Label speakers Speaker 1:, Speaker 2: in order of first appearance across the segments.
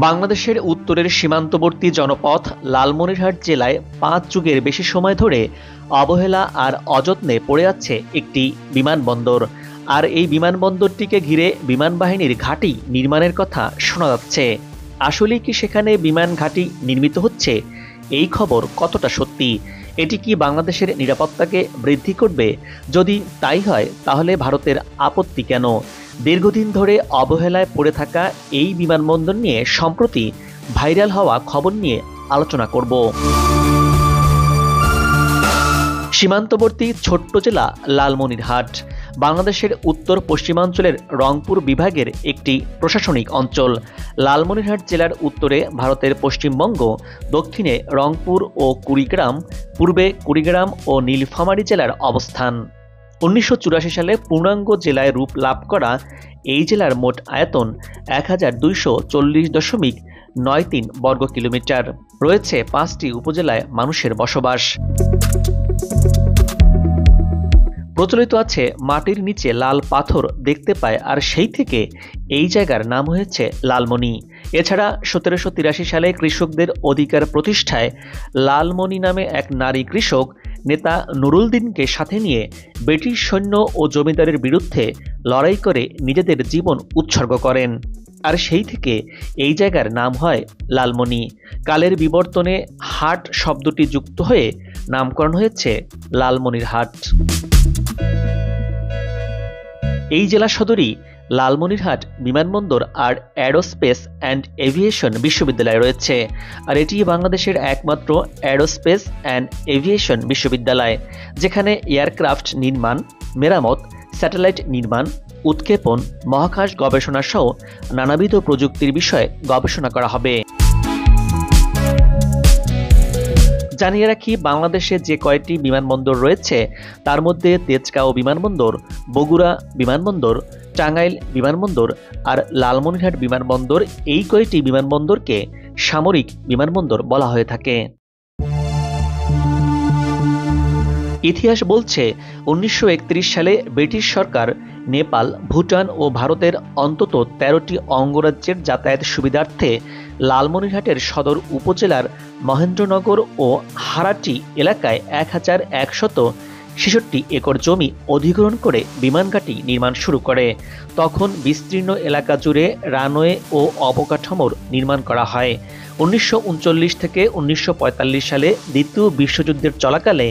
Speaker 1: বাংলাদেশের উত্তরের সীমান্তবর্তী জনপদ লালমনিরহাট জেলায় ৫ যুগের বেশি সময় ধরে অবহেলা আর অযত্নে পড়ে আছে একটি বিমানবন্দর। আর এই বিমানবন্দরটিকে ঘিরে বিমান বাহিনীর ঘাঁটি নির্মাণের কথা শোনা যাচ্ছে। আসলেই কি সেখানে বিমান ঘাঁটি নির্মিত হচ্ছে? এই খবর কতটা সত্যি? এটি কি বাংলাদেশের নিরাপত্তাকে বৃদ্ধি করবে? যদি তাই হয় তাহলে ভারতের আপত্তি কেন? দীর্ঘদিন ধরে অবহেলায় পড়ে থাকা এই বিমানবন্দর নিয়ে সম্প্রতি ভাইরাল হওয়া খবর নিয়ে আলোচনা করব। সীমান্তবর্তী ছোট্ট জেলা লালমনিরহাট বাংলাদেশের উত্তর পশ্চিমাঞ্চলের রংপুর বিভাগের একটি প্রশাসনিক অঞ্চল। লালমনিরহাট জেলার উত্তরে ভারতের পশ্চিমবঙ্গ, দক্ষিণে রংপুর ও কুড়িগ্রাম, পূর্বে কুড়িগ্রাম ও নীলফামারী জেলার অবস্থান। ১৯৮৪ সালে পূর্ণাঙ্গ জেলায় রূপ লাভ করা এই জেলার মোট আয়তন ১২৪০.৯৩ বর্গ কিলোমিটার। রয়েছে ৫টি উপজেলায় মানুষের বসবাস। প্রচলিত আছে মাটির নিচে লাল পাথর দেখতে পায়, আর সেই থেকে এই জায়গার নাম হয়েছে লালমনি। এছাড়া ১৭৮৩ সালে কৃষকদের অধিকার প্রতিষ্ঠায় লালমনি নামে এক নারী কৃষক নেতা নুরুলদিনকে সাথে নিয়ে ব্রিটিশ সৈন্য ও জমিদারের বিরুদ্ধে লড়াই করে নিজেদের জীবন উৎসর্গ করেন। আর সেই থেকে এই জায়গার নাম হয় লালমনি। কালের বিবর্তনে হাট শব্দটি যুক্ত হয়ে নামকরণ হয়েছে লালমনিরহাট। এই জেলা সদরই লালমনিরহাট বিমানবন্দর আর অ্যারোস্পেস অ্যান্ড এভিয়েশন বিশ্ববিদ্যালয় রয়েছে। আর এটি বাংলাদেশের একমাত্র অ্যারোস্পেস অ্যান্ড এভিয়েশন বিশ্ববিদ্যালয়, যেখানে এয়ারক্রাফট নির্মাণ, মেরামত, স্যাটেলাইট নির্মাণ, উৎক্ষেপণ, মহাকাশ গবেষণা সহ নানাবিধ প্রযুক্তির বিষয়ে গবেষণা করা হবে। জানিয়ে রাখি, বাংলাদেশে যে কয়েকটি বিমানবন্দর রয়েছে তার মধ্যে তেজগাঁও বিমানবন্দর, বগুড়া বিমানবন্দর, টাঙ্গাইল বিমানবন্দর আর লালমনিরহাট বিমানবন্দর, এই কয়েকটি বিমানবন্দরকে সামরিক বিমানবন্দর বলা হয়ে থাকে। ইতিহাস বলছে ১৯৩১ সালে ব্রিটিশ সরকার নেপাল, ভুটান ও ভারতের অন্তত ১৩টি অঙ্গরাজ্যের যাতায়াত সুবিধার্থে লালমনিরহাটের সদর উপজেলার মহেন্দ্রনগর ও হারাটি এলাকায় ১১৬৬ একর জমি অধিগ্রহণ করে বিমানঘাঁটি নির্মাণ শুরু করে। তখন বিস্তীর্ণ এলাকা জুড়ে রানওয়ে ও অবকাঠামোর নির্মাণ করা হয়। ১৯৩৯ থেকে ১৯৪৫ সালে দ্বিতীয় বিশ্বযুদ্ধের চলাকালে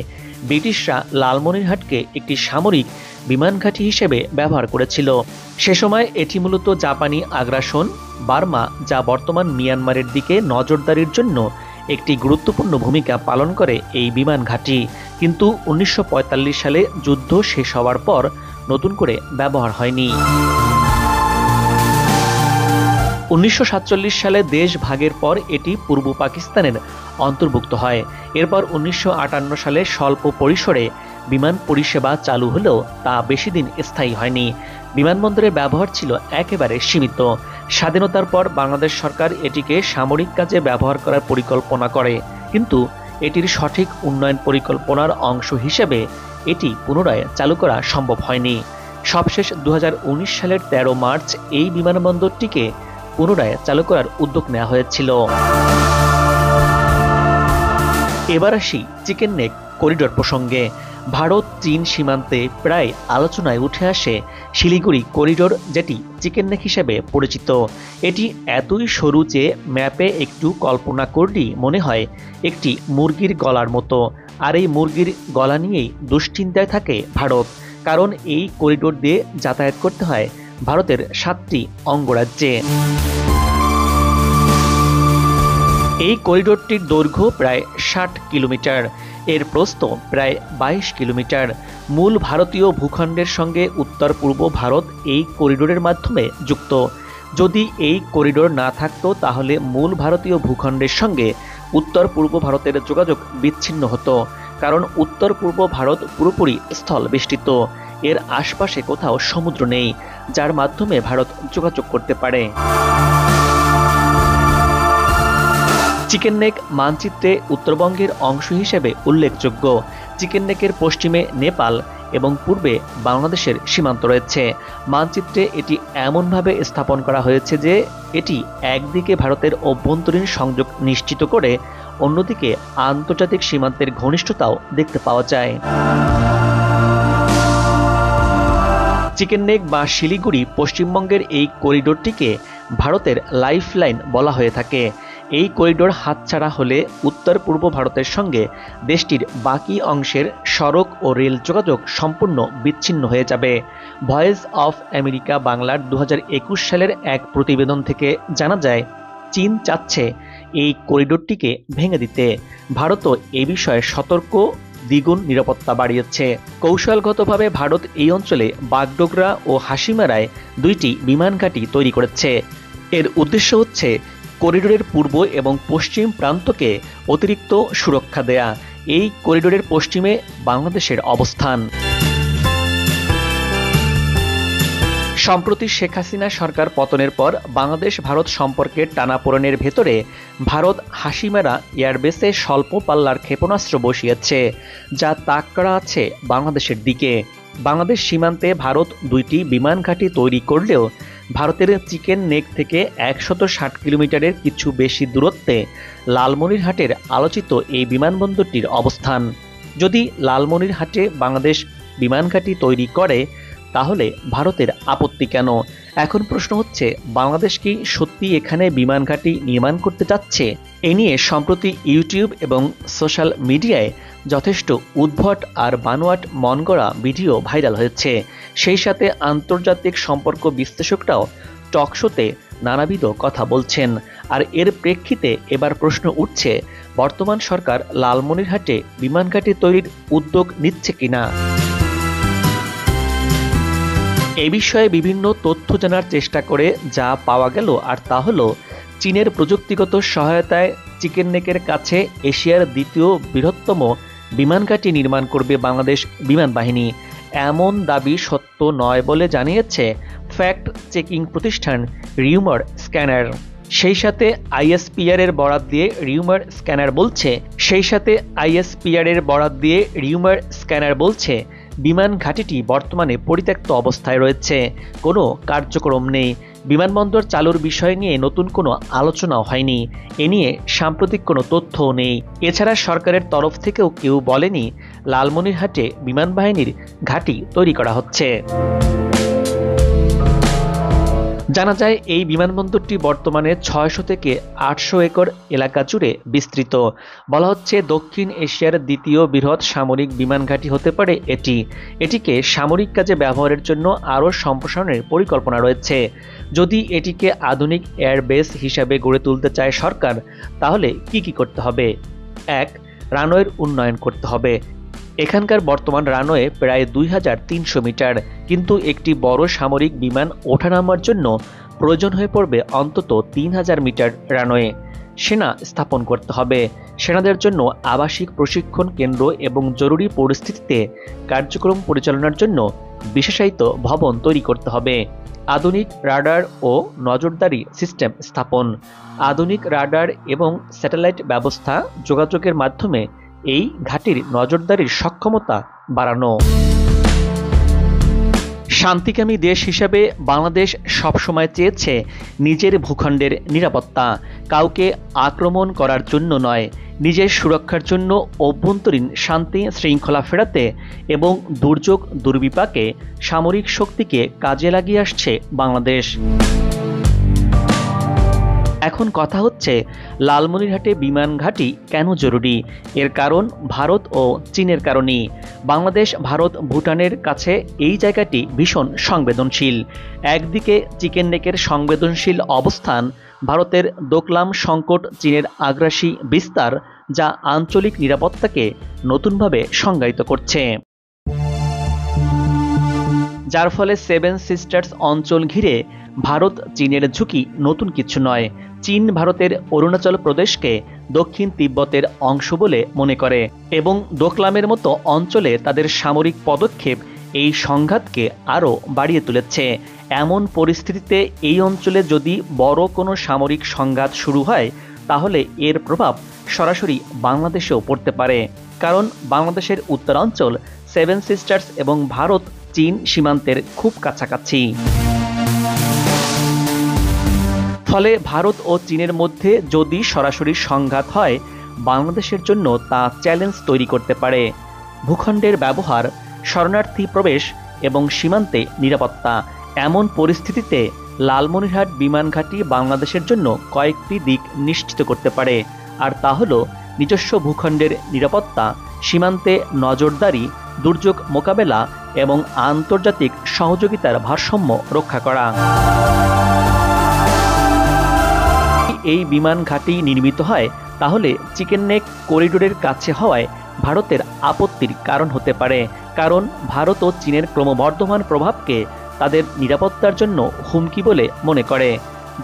Speaker 1: ব্রিটিশরা লালমনিরহাটকে একটি সামরিক বিমানঘাঁটি হিসেবে ব্যবহার করেছিল। সে সময় এটি মূলত জাপানি আগ্রাসন, বার্মা যা বর্তমান মিয়ানমারের দিকে নজরদারির জন্য একটি গুরুত্বপূর্ণ ভূমিকা পালন করে এই বিমান ঘাঁটি। কিন্তু ১৯৪৫ সালে যুদ্ধ শেষ হওয়ার পর নতুন করে ব্যবহার হয়নি। ১৯৪৭ সালে দেশ ভাগের পর এটি পূর্ব পাকিস্তানের অন্তর্ভুক্ত হয়। এরপর ১৯৫৮ সালে স্বল্প পরিসরে বিমান পরিষেবা চালু হলেও তা বেশি দিন স্থায়ী হয়নি। বিমানবন্দরের ব্যবহার ছিল একেবারে সীমিত। স্বাধীনতার পর বাংলাদেশ সরকার এটিকে সামরিক কাজে ব্যবহার করার পরিকল্পনা করে, কিন্তু এটির সঠিক উন্নয়ন পরিকল্পনার অংশ হিসেবে এটি পুনরায় চালু করা সম্ভব হয়নি। সবশেষ ২০১৯ সালের ১৩ মার্চ এই বিমানবন্দরটিকে পুনরায় চালু করার উদ্যোগ নেওয়া হয়েছিল। এবার আসি চিকেন নেক করিডোর প্রসঙ্গে। ভারত চীন সীমান্তে প্রায় আলোচনায় উঠে আসে শিলিগুড়ি করিডোর, যেটি চিকেন নেক হিসেবে পরিচিত। এটি এতই সরু যে ম্যাপে একটু কল্পনা করলেই মনে হয় একটি মুরগির গলার মতো। আর এই মুরগির গলা নিয়েই দুশ্চিন্তায় থাকে ভারত, কারণ এই করিডোর দিয়ে যাতায়াত করতে হয় ভারতের 7টি অঙ্গরাজ্যে। এই করিডোরটির দৈর্ঘ্য প্রায় 60 কিলোমিটার, এর প্রস্থ প্রায় 22 কিলোমিটার। মূল ভারতীয় ভূখণ্ডের সঙ্গে উত্তর পূর্ব ভারত এই করিডোরের মাধ্যমে যুক্ত। যদি এই করিডোর না থাকতো তাহলে মূল ভারতীয় ভূখণ্ডের সঙ্গে উত্তর পূর্ব ভারতের যোগাযোগ বিচ্ছিন্ন হতো, কারণ উত্তর পূর্ব ভারত পুরোপুরি স্থল বেষ্টিত। এর আশপাশে কোথাও সমুদ্র নেই, যার মাধ্যমে ভারত যোগাযোগ করতে পারে। চিকেন নেক মানচিত্রে উত্তরবঙ্গের অংশ হিসেবে উল্লেখযোগ্য। চিকেন নেকের পশ্চিমে নেপাল এবং পূর্বে বাংলাদেশের সীমান্ত রয়েছে। মানচিত্রে এটি এমনভাবে স্থাপন করা হয়েছে যে এটি একদিকে ভারতের অভ্যন্তরীণ সংযোগ নিশ্চিত করে, অন্যদিকে আন্তর্জাতিক সীমান্তের ঘনিষ্ঠতাও দেখতে পাওয়া যায়। চিকেন নেক বা শিলিগুড়ি পশ্চিমবঙ্গের এই করিডোরটিকে ভারতের লাইফলাইন বলা হয়ে থাকে। এই করিডোর হাতছাড়া হলে উত্তর পূর্ব ভারতের সঙ্গে দেশটির বাকি অংশের সড়ক ও রেল যোগাযোগ সম্পূর্ণ বিচ্ছিন্ন হয়ে যাবে। ভয়েস অফ আমেরিকা বাংলার 2021 সালের এক প্রতিবেদন থেকে জানা যায়, চীন চাচ্ছে এই করিডোরটিকে ভেঙে দিতে। ভারতও এ বিষয়ে সতর্ক, দ্বিগুণ নিরাপত্তা বাড়িয়েছে। কৌশলগতভাবে ভারত এই অঞ্চলে বাগডোগরা ও হাসিমারায় 2টি বিমান ঘাঁটি তৈরি করেছে। এর উদ্দেশ্য হচ্ছে করিডোরের পূর্ব এবং পশ্চিম প্রান্তকে অতিরিক্ত সুরক্ষা দেয়া। এই করিডোরের পশ্চিমে বাংলাদেশের অবস্থান। সম্প্রতি শেখ হাসিনা সরকার পতনের পর বাংলাদেশ ভারত সম্পর্কের টানাপোড়েনের ভেতরে ভারত হাসিমারা এয়ারবেসে স্বল্প পাল্লার ক্ষেপণাস্ত্র বসিয়েছে, যা তাক করা আছে বাংলাদেশের দিকে। বাংলাদেশ সীমান্তে ভারত 2টি বিমান ঘাঁটি তৈরি করলেও ভারতের চিকেন নেক থেকে 160 কিলোমিটারের কিছু বেশি দূরত্বে লালমনিরহাটের আলোচিত এই বিমানবন্দরটির অবস্থান। যদি লালমনিরহাটে বাংলাদেশ বিমান ঘাঁটি তৈরি করে, তাহলে ভারতের আপত্তি কেন? এখন প্রশ্ন হচ্ছে, বাংলাদেশ কি সত্যি এখানে বিমান ঘাঁটি নির্মাণ করতে যাচ্ছে? এ নিয়ে সম্প্রতি ইউটিউব এবং সোশ্যাল মিডিয়ায় যথেষ্ট উদ্ভট আর বানোয়াট মনগড়া ভিডিও ভাইরাল হয়েছে। সেই সাথে আন্তর্জাতিক সম্পর্ক বিশ্লেষকরাও টকশোতে নানাবিধ কথা বলছেন। আর এর প্রেক্ষিতে এবার প্রশ্ন উঠছে, বর্তমান সরকার লালমনিরহাটে বিমান ঘাঁটি তৈরির উদ্যোগ নিচ্ছে কিনা। এ বিষয়ে বিভিন্ন তথ্য জানার চেষ্টা করে যা পাওয়া গেল আর তা হলো, চীনের প্রযুক্তিগত সহায়তায় চিকেন নেকের কাছে এশিয়ার 2য় বৃহত্তম বিমান ঘাঁটি নির্মাণ করবে বাংলাদেশ বিমান বাহিনী। এমন দাবি সত্য নয় বলে জানিয়েছে ফ্যাক্ট চেকিং প্রতিষ্ঠান রিউমার স্ক্যানার। সেই সাথে আইএসপিআর এর বরাত দিয়ে রিউমার স্ক্যানার বলছে বিমান ঘাঁটিটি বর্তমানে পরিত্যক্ত অবস্থায় রয়েছে, কোনো কার্যক্রম নেই। বিমানবন্দর চালুর বিষয় নিয়ে নতুন কোনো আলোচনাও হয়নি। এ নিয়ে সাম্প্রতিক কোনো তথ্যও নেই। এছাড়া সরকারের তরফ থেকেও কেউ বলেনি লালমনিরহাটে বিমান বাহিনীর ঘাঁটি তৈরি করা হচ্ছে। জানা যায়, এই বিমানবন্দরটি বর্তমানে 600 থেকে 800 একর এলাকা জুড়ে বিস্তৃত। বলা হচ্ছে দক্ষিণ এশিয়ার 2য় বৃহৎ সামরিক বিমান ঘাঁটি হতে পারে এটিকে সামরিক কাজে ব্যবহারের জন্য আরও সম্প্রসারণের পরিকল্পনা রয়েছে। যদি এটিকে আধুনিক এয়ারবেস হিসাবে গড়ে তুলতে চায় সরকার, তাহলে কি করতে হবে? 1. রানওয়ের উন্নয়ন করতে হবে। এখানকার বর্তমান রানওয়ে প্রায় 2300 মিটার, কিন্তু একটি বড় সামরিক বিমান ওঠানামার জন্য প্রয়োজন হয়ে পড়বে অন্তত 3000 মিটার রানওয়ে। সেনা স্থাপন করতে হবে। সেনাদের জন্য আবাসিক প্রশিক্ষণ কেন্দ্র এবং জরুরি পরিস্থিতিতে কার্যক্রম পরিচালনার জন্য বিশেষায়িত ভবন তৈরি করতে হবে। আধুনিক রাডার ও নজরদারি সিস্টেম স্থাপন। আধুনিক রাডার এবং স্যাটেলাইট ব্যবস্থা যোগাযোগের মাধ্যমে এই ঘাঁটির নজরদারির সক্ষমতা বাড়ানো। শান্তিকামী দেশ হিসেবে বাংলাদেশ সবসময় চেয়েছে নিজের ভূখণ্ডের নিরাপত্তা, কাউকে আক্রমণ করার জন্য নয়, নিজের সুরক্ষার জন্য, অভ্যন্তরীণ শান্তি শৃঙ্খলা ফেরাতে এবং দুর্যোগ দুর্বিপাকে সামরিক শক্তিকে কাজে লাগিয়ে আসছে বাংলাদেশ। এখন কথা হচ্ছে, লালমনিরহাটে বিমান ঘাঁটি কেন জরুরি? এর কারণ ভারত ও চীনের কারণেই। বাংলাদেশ, ভারত, ভুটানের কাছে এই জায়গাটি ভীষণ সংবেদনশীল। একদিকে চিকেন নেকের সংবেদনশীল অবস্থান, ভারতের দোকলাম সংকট, চীনের আগ্রাসী বিস্তার, যা আঞ্চলিক নিরাপত্তাকে নতুনভাবে সংজ্ঞায়িত করছে। যার ফলে 7 সিস্টার্স অঞ্চল ঘিরে ভারত চীনের ঝুঁকি নতুন কিছু নয়। চীন ভারতের অরুণাচল প্রদেশকে দক্ষিণ তিব্বতের অংশ বলে মনে করে এবং দোকলামের মতো অঞ্চলে তাদের সামরিক পদক্ষেপ এই সংঘাতকে আরও বাড়িয়ে তুলেছে। এমন পরিস্থিতিতে এই অঞ্চলে যদি বড় কোনো সামরিক সংঘাত শুরু হয়, তাহলে এর প্রভাব সরাসরি বাংলাদেশেও পড়তে পারে, কারণ বাংলাদেশের উত্তরাঞ্চল সেভেন সিস্টার্স এবং ভারত চীন সীমান্তের খুব কাছাকাছি। ফলে ভারত ও চীনের মধ্যে যদি সরাসরি সংঘাত হয়, বাংলাদেশের জন্য তা চ্যালেঞ্জ তৈরি করতে পারে। ভূখণ্ডের ব্যবহার, শরণার্থী প্রবেশ এবং সীমান্তে নিরাপত্তা, এমন পরিস্থিতিতে লালমনিরহাট বিমান ঘাঁটি বাংলাদেশের জন্য কয়েকটি দিক নিশ্চিত করতে পারে। আর তা হলো নিজস্ব ভূখণ্ডের নিরাপত্তা, সীমান্তে নজরদারি, দুর্যোগ মোকাবেলা এবং আন্তর্জাতিক সহযোগিতার ভারসাম্য রক্ষা করা। এই বিমান ঘাঁটি নির্মিত হয়, তাহলে চিকেন নেক করিডোরের কাছে হওয়ায় ভারতের আপত্তির কারণ হতে পারে, কারণ ভারত ও চীনের ক্রমবর্ধমান প্রভাবকে তাদের নিরাপত্তার জন্য হুমকি বলে মনে করে,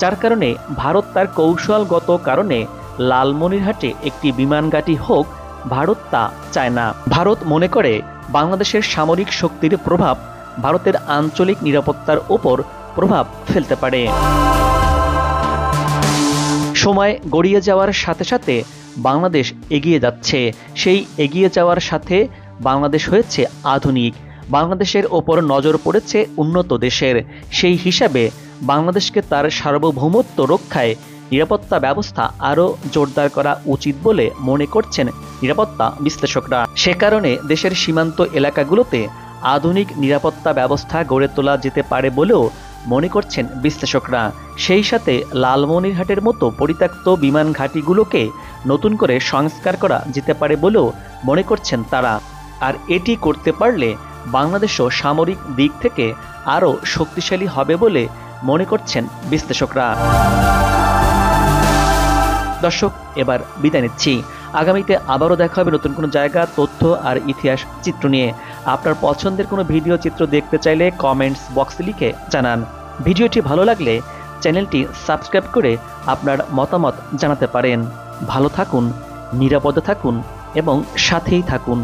Speaker 1: যার কারণে ভারত তার কৌশলগত কারণে লালমনিরহাটে একটি বিমান ঘাঁটি হোক, ভারত তা চায় না। ভারত মনে করে বাংলাদেশের সামরিক শক্তির প্রভাব ভারতের আঞ্চলিক নিরাপত্তার ওপর প্রভাব ফেলতে পারে। সময় গড়িয়ে যাওয়ার সাথে সাথে বাংলাদেশ এগিয়ে যাচ্ছে। সেই এগিয়ে যাওয়ার সাথে বাংলাদেশ হয়েছে আধুনিক। বাংলাদেশের ওপর নজর পড়েছে উন্নত দেশের। সেই হিসাবে বাংলাদেশকে তার সার্বভৌমত্ব রক্ষায় নিরাপত্তা ব্যবস্থা আরও জোরদার করা উচিত বলে মনে করছেন নিরাপত্তা বিশ্লেষকরা। সে কারণে দেশের সীমান্ত এলাকাগুলোতে আধুনিক নিরাপত্তা ব্যবস্থা গড়ে তোলা যেতে পারে বলেও মনে করছেন বিশ্লেষকরা। সেই সাথে লালমনিরহাটের মতো পরিত্যক্ত বিমান ঘাঁটিগুলোকে নতুন করে সংস্কার করা যেতে পারে বলেও মনে করছেন তারা। আর এটি করতে পারলে বাংলাদেশও সামরিক দিক থেকে আরও শক্তিশালী হবে বলে মনে করছেন বিশ্লেষকরা। দর্শক, এবার বিদায় নিচ্ছি। আগামীতে আবারও দেখা হবে নতুন কোনো জায়গা, তথ্য আর ইতিহাস চিত্র নিয়ে। আপনার পছন্দের কোনো ভিডিও চিত্র দেখতে চাইলে কমেন্টস বক্সে লিখে জানান। ভিডিওটি ভালো লাগলে চ্যানেলটি সাবস্ক্রাইব করে আপনার মতামত জানাতে পারেন। ভালো থাকুন, নিরাপদে থাকুন এবং সাথেই থাকুন।